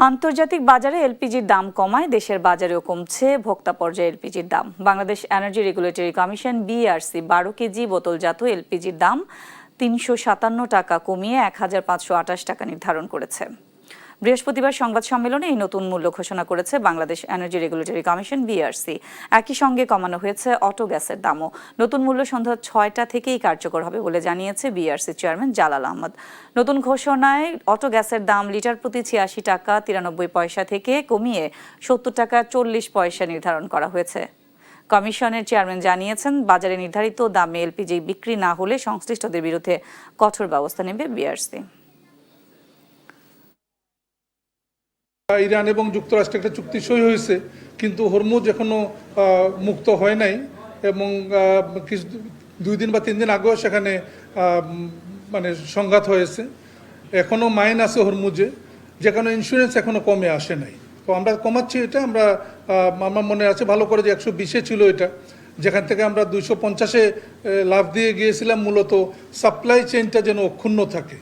আন্তর্জাতিক বাজারে এলপিজির দাম কমায় দেশের বাজারেও কমছে ভোক্তা পর্যায়ে এলপিজির দাম। Bangladesh energy regulatory commission BERC ১২ KG বোতলজাত এলপিজির দাম ৩৫৭ টাকা কমিয়ে ১,৫২৮ টাকা নির্ধারণ করেছে। বৃহস্পতিবার সংবাদ সম্মেলনে এই নতুন মূল্য ঘোষণা করেছে Bangladesh energy regulatory commission BERC. একই সঙ্গে কমানো হয়েছে অটো গ্যাসের দামও। নতুন মূল্য সন্ধ্যা ৬টা থেকেই কার্যকর হবে বলে জানিয়েছে বিইআরসি চেয়ারম্যান জালাল আহমদ। নতুন ঘোষণায় অটো গ্যাসের দাম লিটার প্রতি ৮৬ টাকা ৯৩ পয়সা থেকে কমিয়ে ৭০ টাকা ৪০ পয়সা নির্ধারণ করা হয়েছে। কমিশনের চেয়ারম্যান জানিয়েছেন, বাজারে নির্ধারিত দামে এলপিজি বিক্রি না হলে সংশ্লিষ্টদের বিরুদ্ধে কঠোর ব্যবস্থা নেবে বিইআরসি। ইরান এবং যুক্তরাষ্ট্রে একটা চুক্তি সই হয়েছে, কিন্তু হরমুজ এখনো মুক্ত হয় নাই এবং ২ দিন বা ৩ দিন আগেও সেখানে মানে সংঘাত হয়েছে। এখনো মাইন আছে হরমুজে, যেখানে ইন্স্যুরেন্স এখনো কমে আসে নাই। তো আমরা কমাচ্ছি এটা। আমার মনে আছে ভালো করে যে ১২০-এ ছিল এটা, যেখান থেকে আমরা ২৫০-এ লাভ দিয়ে গিয়েছিলাম, মূলত সাপ্লাই চেইনটা যেন অক্ষুণ্ণ থাকে।